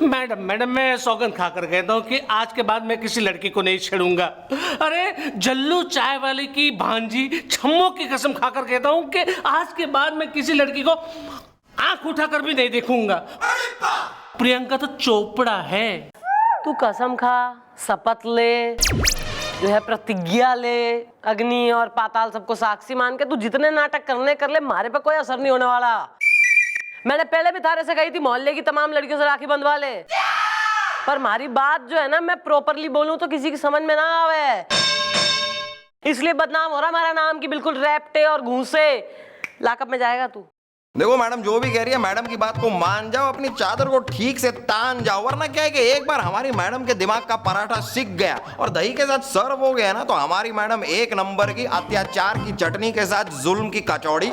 Madam madam मैं सौगंध खाकर कहता हूँ कि आज के बाद मैं किसी लड़की को नहीं छेड़ूंगा। अरे जल्लू चाय वाले की भांजी छम्मो की कसम खाकर कहता हूँ कि आज के बाद मैं किसी लड़की को आंख उठाकर भी नहीं देखूंगा। प्रियंका तो चोपड़ा है। तू कसम खा, शपथ ले, जो है प्रतिज्ञा ले, अग्नि और पाताल सबको साक्षी मान के तू जितने नाटक करने कर ले, मारे पे कोई असर नहीं होने वाला। मैंने पहले भी थारे से कही थी मोहल्ले की तमाम लड़कियों से राखी बंधवा ले, पर हमारी बात जो है ना मैं प्रॉपरली बोलूं तो किसी की समझ में ना आवे, इसलिए बदनाम हो रहा हमारा नाम की बिल्कुल रैप्टे और घूसे। लाकअप में जाएगा तू। देखो मैडम जो भी कह रही है मैडम की बात को मान जाओ, अपनी चादर को ठीक से तान जाओ, वरना क्या है कि एक बार हमारी मैडम के दिमाग का पराठा सिक गया और दही के साथ सर्व हो गया ना तो हमारी मैडम एक नंबर की अत्याचार की चटनी के साथ जुल्म की कचौड़ी,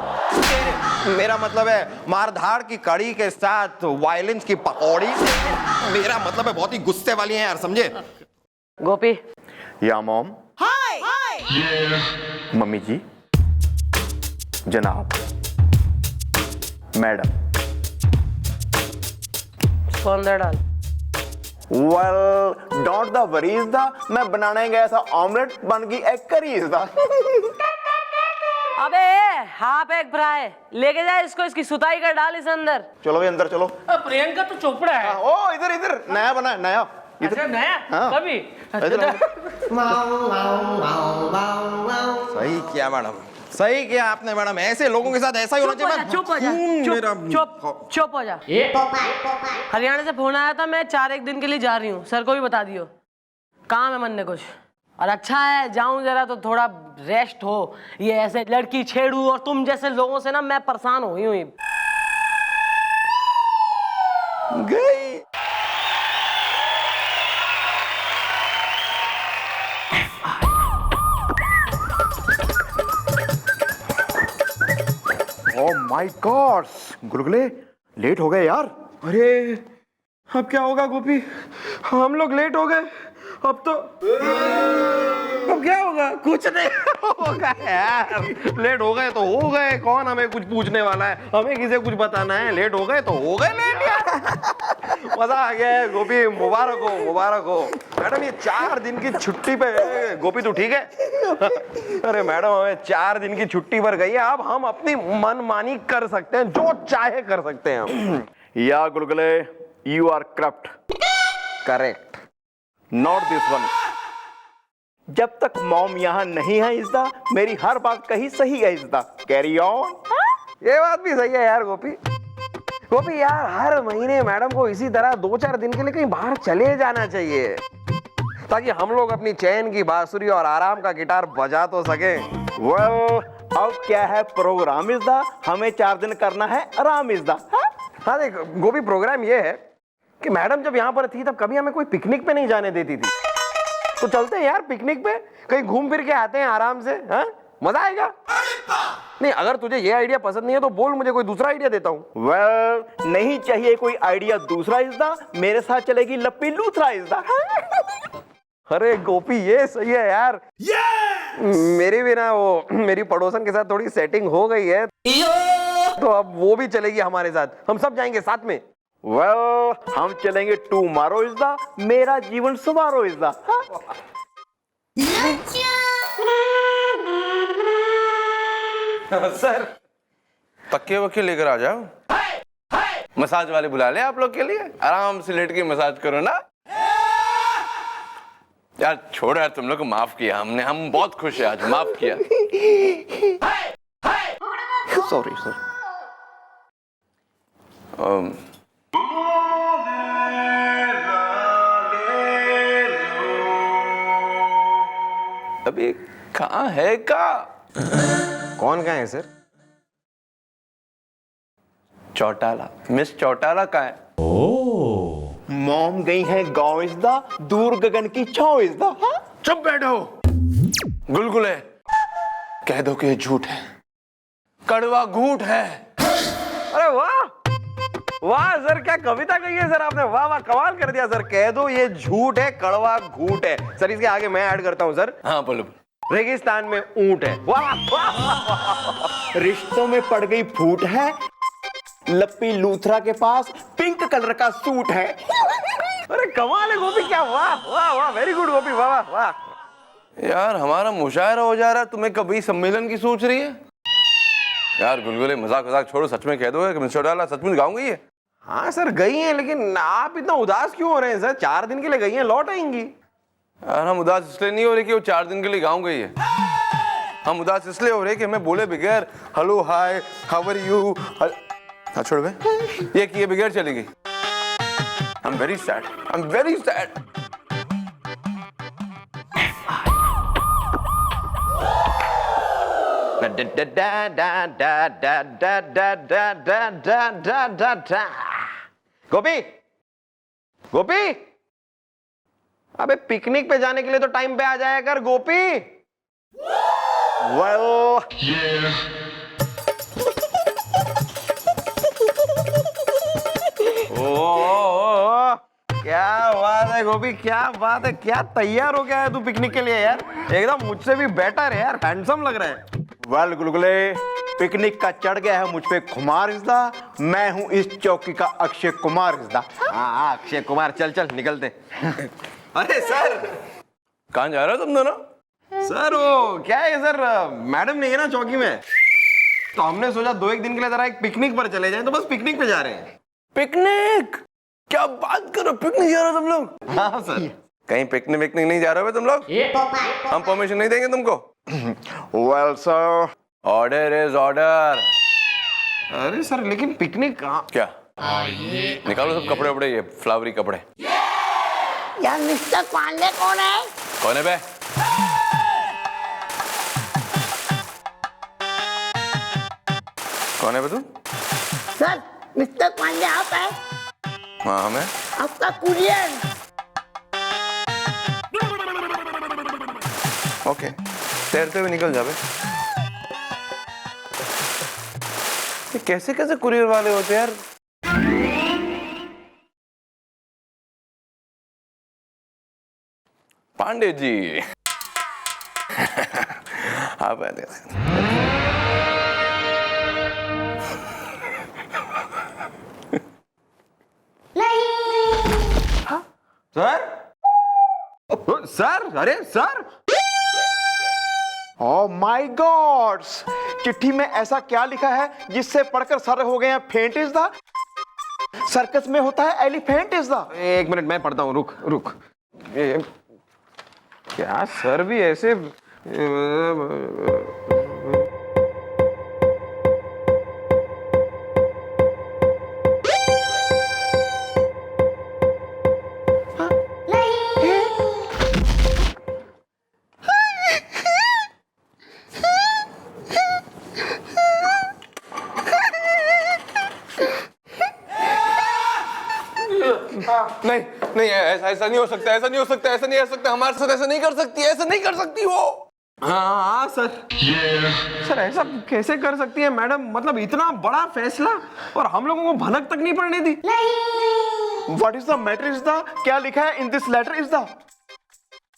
मेरा मतलब है मारधाड़ की कड़ी के साथ वायलेंस की पकौड़ी, मेरा मतलब है बहुत ही गुस्से वाली है यार, समझे? गोपी। या मॉम। हाय। मम्मी जी, जनाब, मैडम। अंदर डाल। Well don't the worries the, मैं बनाने गया था ऑमलेट, बन गई एग करीज द। अबे हाफ एग फ्राई लेके जा इसको, इसकी सुताई कर डाल इस अंदर। चलो भाई अंदर चलो। प्रियंका तो चोपड़ा है। ओ इधर इधर नया बना, नया अच्छा नया? हाँ। कभी? सही किया मैडम, सही किया आपने मैडम, ऐसे लोगों के साथ ऐसा ही होना चाहिए। चुप हो जा, चुप हो जा। हरियाणा से फोन आया था, मैं 4-1 दिन के लिए जा रही हूँ, सर को भी बता दियो, काम है मन ने कुछ। और अच्छा है जाऊं जरा तो थोड़ा रेस्ट हो, ये ऐसे लड़की छेड़ू और तुम जैसे लोगों से ना मैं परेशान हुई हूँ। गई oh my God, gulgule late हो गए यार। अरे अब क्या होगा गोपी, हम लोग लेट हो गए, अब तो अब क्या होगा? कुछ नहीं होगा यार, लेट हो गए तो हो गए, कौन हमें कुछ पूछने वाला है, हमें किसे कुछ बताना है, लेट हो गए तो हो गए लेट यार। मजा आ गया है गोपी, मुबारक हो मुबारक हो। मैडम ये 4 दिन की छुट्टी पे, गोपी तू ठीक है? अरे मैडम हमें 4 दिन की छुट्टी पर गई है, अब हम अपनी मनमानी कर सकते हैं, जो चाहे कर सकते हैं हम। या गुलगुले you are corrupt. Correct, not this one. जब तक मॉम यहाँ नहीं है इज़्दा, मेरी हर बात कही सही है इज़्दा। Carry on. ये बात भी सही है यार गोपी। गोपी यार हर महीने मैडम को इसी तरह 2-4 दिन के लिए कहीं बाहर चले जाना चाहिए, ताकि हम लोग अपनी चैन की बांसुरी और आराम का गिटार बजा तो सके। वेल अब क्या है, प्रोग्राम इज़्दा, हमें 4 दिन करना है आराम इज़्दा। हाँ देख गोपी, प्रोग्राम ये है कि मैडम जब यहाँ पर थी तब कभी हमें कोई पिकनिक पे नहीं जाने देती थी, तो चलते हैं यार पिकनिक पे, कहीं घूम फिर के आते हैं आराम से, हाँ मजा आएगा। नहीं अगर तुझे ये आइडिया पसंद नहीं है तो बोल, मुझे कोई दूसरा आइडिया देता हूँ। वेल नहीं चाहिए कोई आइडिया दूसरा इज़्दा, मेरे साथ चलेगी लप्पी लूथरा इज़्दा। अरे गोपी ये सही है यार। मेरी भी ना वो मेरी पड़ोसन के साथ थोड़ी सेटिंग हो गई है, तो अब वो भी चलेगी हमारे साथ, हम सब जाएंगे साथ में। वेल हम चलेंगे टुमारो इज़्दा, मेरा जीवन सुमारो इज़्दा। सर तकिए वक्के लेकर आ जाओ, मसाज वाले बुला ले आप लोग के लिए, आराम से लेट के मसाज करो ना यार। छोड़ो यार, तुम लोग को माफ किया हमने, हम बहुत खुश है आज, माफ किया। Sorry sir. अभी कहाँ है का? कौन कहाँ है सर? चौटाला, मिस चौटाला कहाँ है? मॉम गई है गांव इज़्दा, दूर गगन की छांव इज़्दा। चुप बैठो गुलगुले, कह दो कि ये झूठ है, कड़वा घूट है। अरे वाह वाह सर, क्या कविता कही है सर आपने, वाह वाह कमाल कर दिया सर। कह दो ये झूठ है, कड़वा घूट है। सर इसके आगे मैं ऐड करता हूँ सर। हाँ बोलो। रेगिस्तान में ऊंट है। वाह वाह। रिश्तों में पड़ गई फूट है, लप्पी लूथरा के पास पिंक कलर का सूट है। अरे कमाल है गोपी, क्या वाह वाह वाह, वेरी गुड गोपी, वाह वाह वाह। यार हमारा मुशायरा हो जा रहा है, तुम्हें कभी सम्मेलन की सोच रही है? यार गुलगुले मजाक मजाक छोड़ो, सच में कह दो कि मिस्टर डाला सच में गाऊंगी ये। हाँ सर गई हैं, लेकिन आप इतना उदास क्यों हो रहे हैं सर? 4 दिन के लिए गई हैं, लौट आएंगी। यार हम उदास इसलिए नहीं हो रहे कि वो 4 दिन के लिए गाँव गई है, हम उदास इसलिए हो रहे कि हमें बोले बगैर hello hi how are you, हाँ छोड़ बे, ये किए बगैर चली गई। I am very sad, I am very sad. Gopi Gopi, अबे पिकनिक पे जाने के लिए तो टाइम पे आ जाया कर गोपी। वेल ओ क्या बात है गोपी, क्या बात है, क्या तैयार हो गया है तू पिकनिक के लिए यार, एकदम मुझसे भी बेटर है यार, हैंडसम लग रहा है। वेल गुलगुले, पिकनिक का चढ़ गया है मुझ पे खुमार इज़दा, मैं हूं इस चौकी का अक्षय कुमार इज़दा। हाँ अक्षय कुमार, चल चल निकलते। अरे सर, कहाँ जा रहे हो तुम दोनों? सर वो क्या है सर, मैडम नहीं है ना चौकी में, तो हमने सोचा 2-1 दिन के लिए जरा एक पिकनिक पर चले जाएं, तो बस पिकनिक पे जा रहे हैं। पिकनिक? क्या बात करो, पिकनिक जा रहे हो तुम लोग? हाँ सर। कहीं पिकनिक विकनिक नहीं जा रहे हो तुम लोग? हम परमिशन नहीं देंगे तुमको। Well sir, order is order. अरे सर लेकिन पिकनिक कहाँ? क्या निकालो सब कपड़े वपड़े, ये फ्लावरी कपड़े। यार मिस्टर पांडे कौन है? कौन है बे? कौन है बे तू? सर मिस्टर पांडे आप है? हाँ हमें। आपका कुरियर। ओके, तैरते हुए निकल जावे। ये कैसे कैसे कुरियर वाले होते हैं यार। पांडे जी आप सर सर, अरे सर, ओह माय गॉड्स, चिट्ठी में ऐसा क्या लिखा है जिससे पढ़कर सर हो गए हैं फेंट इज़दा? सर्कस में होता है एलिफेंट इज़दा। 1 मिनट मैं पढ़ता हूँ, रुक रुक। क्या सर भी ऐसे नहीं नहीं, ऐसा ऐसा नहीं हो सकता, ऐसा नहीं हो सकता, ऐसा नहीं हो सकता, हमारे साथ ऐसा नहीं कर सकती, ऐसा नहीं कर सकती वो। हाँ सर। सर ऐसा कैसे कर सकती है मैडम, मतलब इतना बड़ा फैसला और हम लोगों को भनक तक नहीं पड़ने दी। व्हाट इज द मैटर इज़दा? क्या लिखा है इन दिस लेटर इज़दा?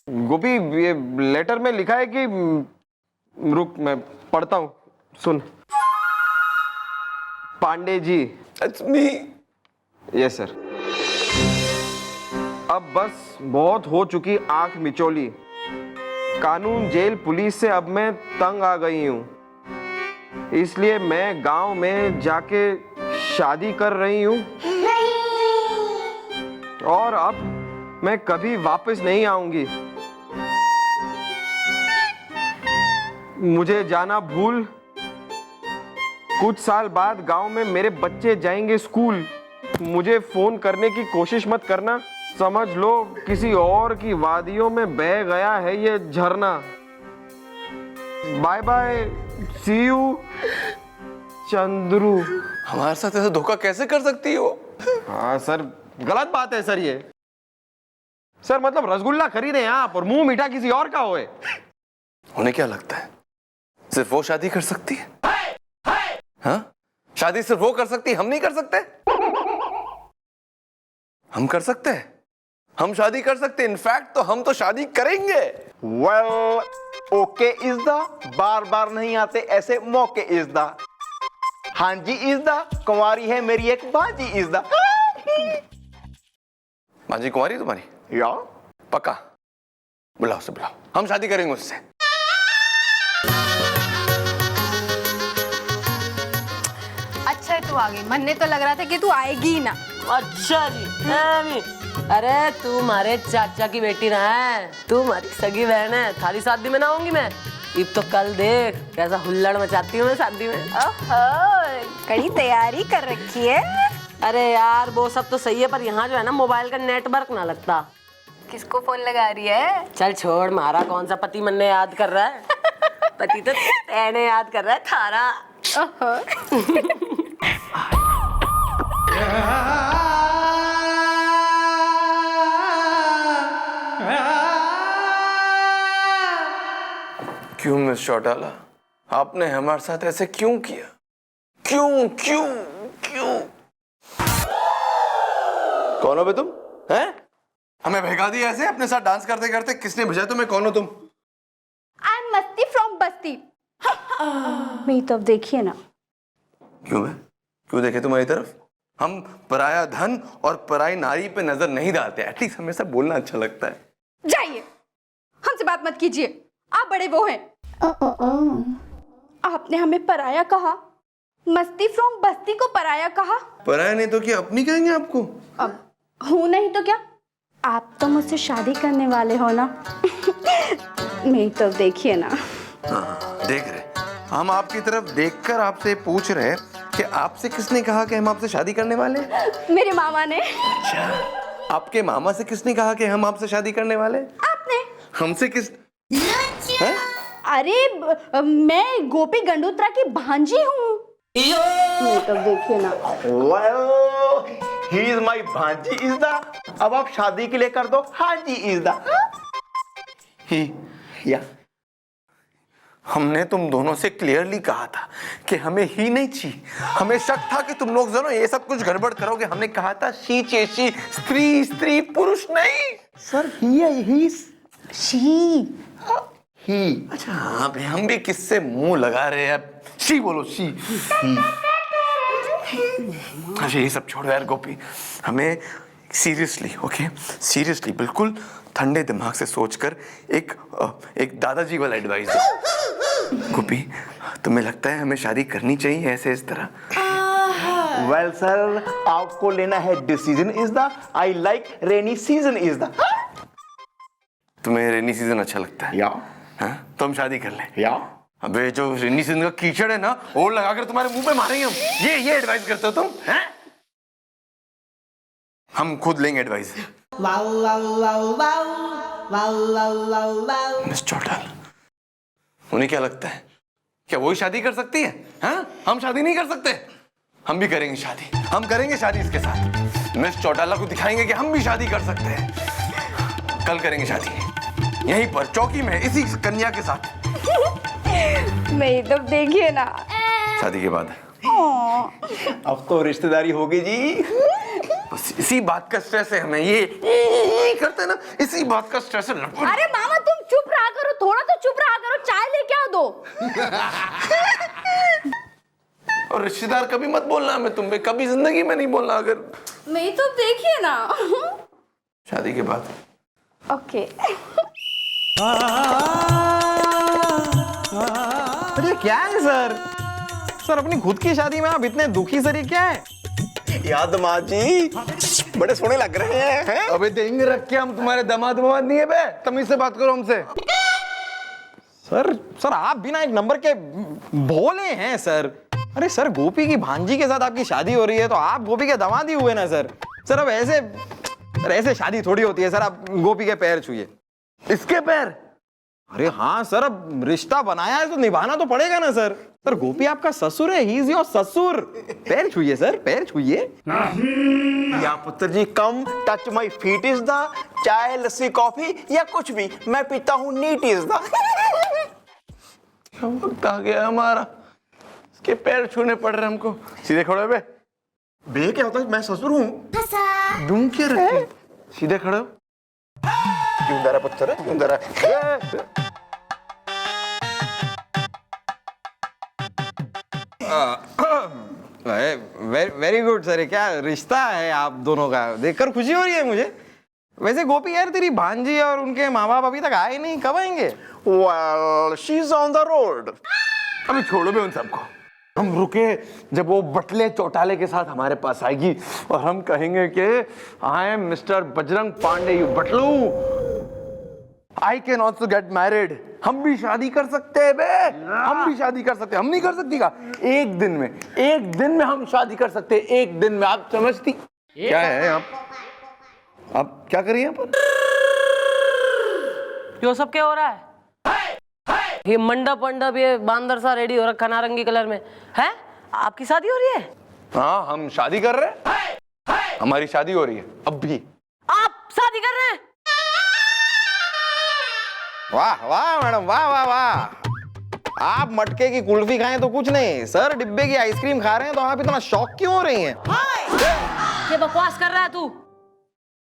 गोपी ये लेटर में लिखा है कि, रुक मैं पढ़ता हूँ, सुन। Pandey ji, That's me. Yes sir, अब बस बहुत हो चुकी आंख मिचोली, कानून जेल पुलिस से अब मैं तंग आ गई हूँ, इसलिए मैं गांव में जाके शादी कर रही हूँ और अब मैं कभी वापस नहीं आऊंगी। मुझे जाना भूल, कुछ साल बाद गांव में मेरे बच्चे जाएंगे स्कूल, मुझे फोन करने की कोशिश मत करना, समझ लो किसी और की वादियों में बह गया है ये झरना। Bye bye, see you Chandru. हमारे साथ ऐसा धोखा कैसे कर सकती हो? हाँ सर, गलत बात है सर ये। सर मतलब रसगुल्ला खरीदे आप और मुंह मीठा किसी और का होए। उन्हें क्या लगता है सिर्फ वो शादी कर सकती है? हाँ, शादी सिर्फ वो कर सकती है, हम नहीं कर सकते? हम कर सकते हैं, हम शादी कर सकते हैं, इनफैक्ट तो हम तो शादी करेंगे। वेल ओके इज़दा, बार बार नहीं आते ऐसे मौके इज़दा। हाँ जी इज़दा, कुंवारी है मेरी एक बाजी इज़दा। भांजी कुंवारी तुम्हारी? या पक्का? बुलाओ उसे, बुलाओ, हम शादी करेंगे उससे। अच्छा है तू आ गई, मन ने तो लग रहा था कि तू आएगी ही ना। अच्छा जी, भी। अरे तू हमारे चाचा की बेटी ना है, तू हमारी सगी बहन है, थाली शादी में ना आऊंगी मैं। अब तो कल देख कैसा हुल्लड़ मचाती हूँ मैं शादी में। ओहो, कड़ी तैयारी कर रखी है। अरे यार वो सब तो सही है, पर यहाँ जो है ना मोबाइल का नेटवर्क ना लगता। किसको फोन लगा रही है? चल छोड़, मारा कौन सा पति मन ने याद कर रहा है। पति तो तेने याद कर रहा है, थारा। क्यों मिस चौटाला, आपने हमारे साथ ऐसे क्यों किया? क्यों क्यों क्यों? कौन हो बे तुम? हैं? हमें भगा दिया ऐसे अपने साथ डांस करते करते? किसने भेजा तुम्हें? कौन हो तुम? आई एम मस्ती फ्रॉम बस्ती। मेरी तो अब देखिए ना। क्यों है? क्यों देखे तुम्हारी तरफ? हम पराया धन और पराई नारी पे नजर नहीं डालते, एटलीस्ट हमेशा बोलना अच्छा लगता है। जाइए, हमसे बात मत कीजिए, आप बड़े वो हैं। आपने हमें पराया कहा, मस्ती फ्रॉम बस्ती को पराया कहा। पराया नहीं तो क्या अपनी कहेंगे आपको? अब हूं नहीं तो क्या? आप तो मुझसे शादी करने वाले हो ना। मेरी तो देखिए ना। हाँ, देख रहे। हम आपकी तरफ देखकर आपसे पूछ रहे कि आपसे किसने कहा कि हम आपसे शादी करने वाले? मेरे मामा ने। अच्छा, आपके मामा से किसने कहा कि हम आपसे शादी करने वाले? आपने। हमसे किस? हैं? अरे मैं गोपी गंडोत्रा की भांजी हूँ। मेरी तो देखिए ना। वेल ही इज माई भांजी इज द। अब आप शादी के लिए कर दो हाँ जी इज द। ही या हमने तुम दोनों से क्लियरली कहा था कि हमें ही नहीं चाहिए। हमें शक था कि तुम लोग जरूर ये सब कुछ गड़बड़ करोगे। हमने कहा था शी चेशी, स्त्री स्त्री, पुरुष नहीं। Sir he she. ही। अच्छा हाँ भाई, हम भी किससे मुंह लगा रहे हैं? शी बोलो, शी। अच्छा ये सब छोड़ो यार गोपी, हमें सीरियसली, ओके सीरियसली बिल्कुल ठंडे दिमाग से सोचकर एक दादाजी वाला एडवाइस दो। गोपी, तुम्हें लगता है हमें शादी करनी चाहिए ऐसे इस तरह? वेल सर, आपको लेना है decision is the. I like rainy season is the. तुम्हें रेनी सीजन अच्छा लगता है? या तो हम शादी कर लें। या अबे जो रेनी सीजन का कीचड़ है ना, वो लगाकर तुम्हारे मुंह पे मारेंगे हम। ये एडवाइस करते हो तुम? हैं? हम खुद लेंगे एडवाइस। मिस चौटाल, उन्हें क्या लगता है क्या वही शादी कर सकती है? हाँ? हम शादी नहीं कर सकते? हम भी करेंगे शादी, हम करेंगे शादी इसके साथ। मिस चौटाला को दिखाएंगे कि हम भी शादी कर सकते हैं। कल करेंगे शादी यहीं पर चौकी में, इसी कन्या के साथ। मेरी तो देखिए ना। शादी के बाद अब तो रिश्तेदारी होगी जी। बस इसी बात का स्ट्रेस है हमें। ये करते ना, इसी बात का स्ट्रेस है। अरे मामा तुम चुप रहा करो, थोड़ा तो चुप रहा करो, चाय लेके आओ दो। और रिश्तेदार कभी मत बोलना हमें, तुम पे कभी जिंदगी में नहीं बोलना। अगर मेरी तो देखिए ना। शादी के बाद ओके। अरे क्या है सर? सर अपनी खुद की शादी में आप इतने दुखी सर, ये क्या है? याद माँ जी बड़े सोने लग रहे हैं। अबे देंगे रख के, हम तुम्हारे दामाद नहीं है बे। तमीज से बात करो हमसे। सर आप बिना एक नंबर के भोले हैं सर। अरे सर, गोपी की भांजी के साथ आपकी शादी हो रही है तो आप गोपी के दामाद ही हुए ना सर। सर अब ऐसे शादी थोड़ी होती है सर। आप गोपी के पैर छुइए। इसके पैर? अरे हाँ सर, अब रिश्ता बनाया है तो निभाना तो पड़ेगा ना सर। सर गोपी आपका ससुर है, ही इज योर ससुर। पैर छुइए सर, पैर छुइए। या पुत्र जी come touch my feet is the. चाय लस्सी कॉफी या कुछ भी, मैं पीता हूँ नीट इज द। वक्त आ गया हमारा, इसके पैर छूने पड़ रहे हमको। सीधे खड़े हो बे। बे क्या होता है? मैं ससुर हूँ। डूम के रखे, सीधे खड़े हो। क्यों डरा पुत्र, क्यों डरा? Very good sir. ये क्या रिश्ता है आप दोनों का? देखकर खुशी हो रही है मुझे। वैसे गोपी यार, तेरी भांजी और उनके माँ बाप अभी तक आए नहीं, कब आएंगे? Well, she's on the road. अभी छोड़ो बे उन सबको, हम रुके जब वो बटले चौटाले के साथ हमारे पास आएगी और हम कहेंगे कि I am mister Bajrang Pandey you बटलू, I can also get married. हम भी शादी कर सकते हैं बे, हम भी शादी कर सकते हैं। हम नहीं कर सकती का? एक दिन में हम शादी कर सकते हैं, एक दिन में। आप समझती क्या है? आप क्या करिए यहाँ पर? यो सब क्या हो रहा है? ये मंडप ये बांदर सा रेडी हो रखा नारंगी कलर में है। आपकी शादी हो रही है? हाँ, हम शादी कर रहे हैं, हमारी शादी हो रही है अब भी। आप शादी कर रहे हैं? वाह वाह मैडम, वाह वाह वाह। आप मटके की कुल्फी खाएं तो कुछ नहीं, सर डिब्बे की आइसक्रीम खा रहे हैं तो आप इतना शौक क्यों हो रही हैं? ये बकवास कर रहा है तू।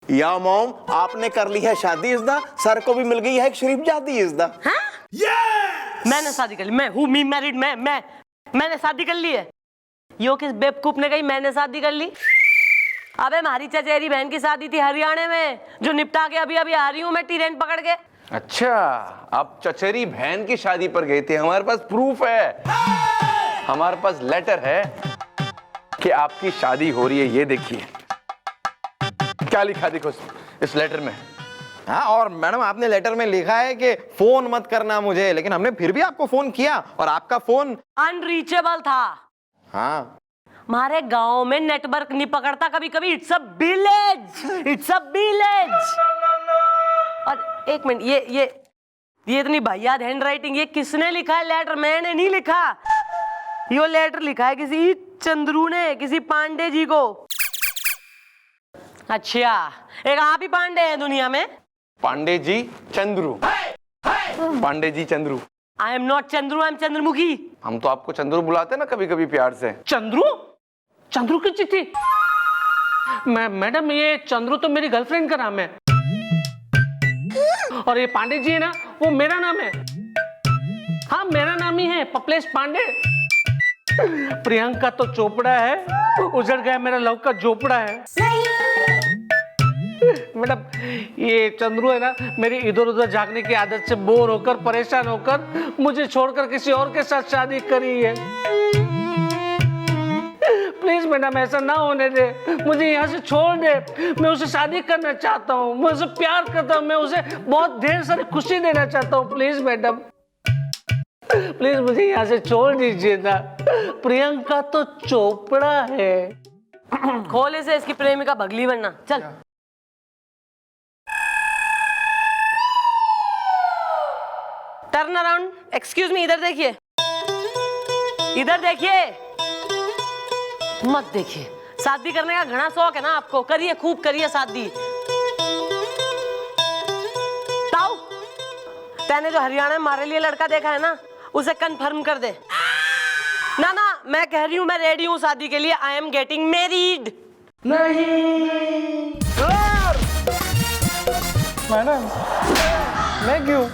या मॉम, आपने कर ली है शादी इज़दा, सर को भी मिल गई है एक शरीफ जादी इज़दा। मैंने शादी कर ली, मैं हूँ मी मैरिड, मैंने शादी कर ली है। यो किस बेवकूफ ने कही मैंने शादी कर ली? अबे हमारी चचेरी बहन की शादी थी हरियाणा में, जो निपटा के अभी आ रही हूँ मैं ट्रेन पकड़ के। अच्छा, आप चचेरी बहन की शादी पर गए थे। हमारे पास प्रूफ है, हमारे पास लेटर है कि आपकी शादी हो रही है। ये देखिए क्या लिखा, देखो इस लेटर में। हाँ, और मैडम आपने लेटर में लिखा है कि फोन मत करना मुझे, लेकिन हमने फिर भी आपको फोन किया और आपका फोन अनरीचेबल था। हाँ, हमारे गांव में नेटवर्क नहीं पकड़ता कभी कभी। It's a village, it's a village. और एक मिनट, ये इतनी भैया हैंड राइटिंग, ये किसने लिखा है लेटर? मैंने नहीं लिखा। ये लेटर लिखा है किसी चंद्रू ने, किसी पांडे जी को। अच्छा, एक आप ही पांडे हैं दुनिया में? Pandey ji Chandru, Pandey ji Chandru. I am not Chandru, I am Chandramukhi. हम तो आपको चंद्रू बुलाते हैं ना कभी कभी प्यार से। चंद्रू की चिट्ठी? मैडम ये चंद्रू तो मेरी गर्लफ्रेंड का नाम है, और ये पांडे जी है ना, वो मेरा नाम है। हाँ, मेरा नाम ही है, पपलेश पांडे। प्रियंका तो चोपड़ा है, उजड़ गया मेरा लव का झोपड़ा है। मैडम ये चंद्रू है ना, मेरी इधर उधर जागने की आदत से बोर होकर, परेशान होकर मुझे छोड़कर किसी और के साथ शादी करी है। प्लीज मैडम ऐसा ना होने दे, मुझे यहाँ से छोड़ दे। मैं उसे शादी करना चाहता हूँ, मैं उसे प्यार करता हूँ, मैं उसे बहुत ढेर सारी खुशी देना चाहता हूँ। प्लीज मैडम, प्लीज मुझे यहाँ से छोड़ दीजिए ना। प्रियंका तो चोपड़ा है। खोले से इसकी प्रेमिका भगली बनना। चल टर्न अराउंड, एक्सक्यूज मी, इधर देखिए, इधर देखिए, मत देखिए। शादी करने का घना शौक है ना आपको, करिए, खूब करिए शादी। ताऊ, तैने जो हरियाणा में हमारे लिए लड़का देखा है ना, उसे कंफर्म कर दे। ना ना, मैं कह रही हूँ मैं रेडी हूँ शादी के लिए। I am getting married. Madam, मैं क्यों?